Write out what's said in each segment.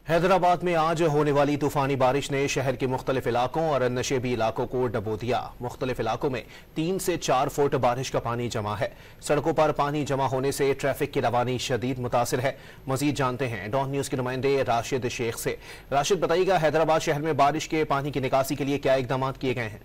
हैदराबाद में आज होने वाली तूफानी बारिश ने शहर के मुख्तलिफ इलाकों और नशेबी इलाकों को डबो दिया। मुख्तलिफ इलाकों में 3 से 4 फुट बारिश का पानी जमा है। सड़कों पर पानी जमा होने से ट्रैफिक की रवानी शदीद मुतासिर है। मजीद जानते हैं डॉन न्यूज के नुमाइंदे राशिद शेख से। राशिद, बताइएगा हैदराबाद शहर में बारिश के पानी की निकासी के लिए क्या इकदाम किए गए हैं?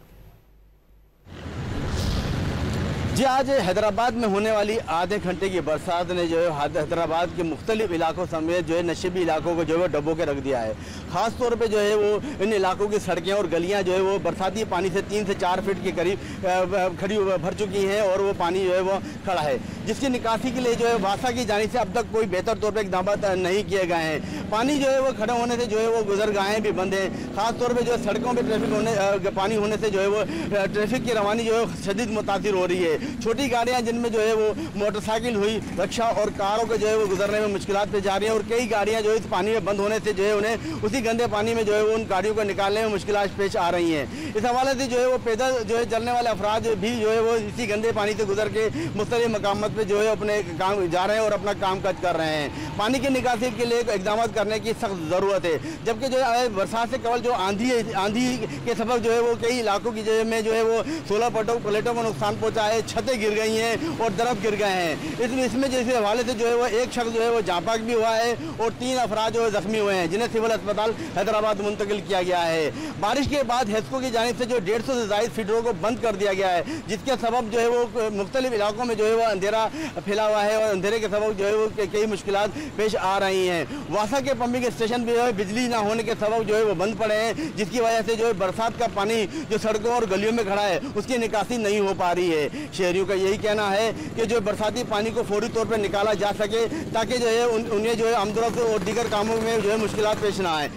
जी, आज हैदराबाद में होने वाली आधे घंटे की बरसात ने जो है हैदराबाद के मुख्तलिफ इलाकों समेत जो है नशेबी इलाकों को जो है डबो के रख दिया है। ख़ास तौर पे जो है वो इन इलाकों की सड़कें और गलियां जो है वो बरसाती पानी से 3 से 4 फीट के करीब भर चुकी हैं और वो पानी जो है वो खड़ा है, जिसकी निकासी के लिए जो है वासा की जानिब से अब तक कोई बेहतर तौर पर इकदाम नहीं किए गए हैं। पानी जो है वो खड़े होने से जो है वो गुजरगाहें भी बंद हैं। खास तौर पर जो है सड़कों पर पानी होने से जो है वो ट्रैफिक की रवानी जो है शदीद मुतासिर हो रही है। छोटी गाड़ियां जिनमें जो है वो मोटरसाइकिल हुई, रिक्शा और कारों के जो है वो गुजरने में मुश्किलात पेश आ रही हैं और कई गाड़ियां जो है इस पानी में बंद होने से जो है उन्हें उसी गंदे पानी में जो है वो उन गाड़ियों को निकालने में मुश्किलात पेश आ रही हैं। इस हवाले से जो है वो पैदल जो है चलने वाले अफराद भी जो है वो इसी गंदे पानी से गुजर के मुख्तलिफ मकामात पर जो है अपने काम जा रहे हैं और अपना काम काज कर रहे हैं। पानी की निकासी के लिए इकदाम करने की सख्त ज़रूरत है, जबकि जो है बरसात से केवल जो आंधी के सबब जो है वो कई इलाकों की जो में जो है वो 16 प्लेटों को नुकसान पहुँचा है, छतें गिर गई हैं और दरख्त गिर गए हैं। इसमें जैसे हवाले से जो है वो एक शख्स जो है वो जापाक भी हुआ है और 3 अफराद जो है जख्मी हुए हैं, जिन्हें सिविल अस्पताल हैदराबाद मुंतकिल किया गया है। बारिश के बाद हेस्को की जानिब से जो 150 से ज़ायद फीडरों को बंद कर दिया गया है, जिसके सबब जो है वो मुख्तलिफ इलाकों में जो है वो अंधेरा फैला हुआ है और अंधेरे के सबब जो है वो कई मुश्किलात पेश आ रही हैं। वासा के पंपिंग स्टेशन भी जो है बिजली ना होने के सबब जो है वो बंद पड़े हैं, जिसकी वजह से जो है बरसात का पानी जो सड़कों और गलियों में खड़ा है उसकी निकासी नहीं हो पा रही है। शहरियों का यही कहना है कि जो बरसाती पानी को फौरी तौर पर निकाला जा सके ताकि जो है उन्हें जो है आमदोरफ्त और दीगर कामों में जो है मुश्किलात पेश ना आए।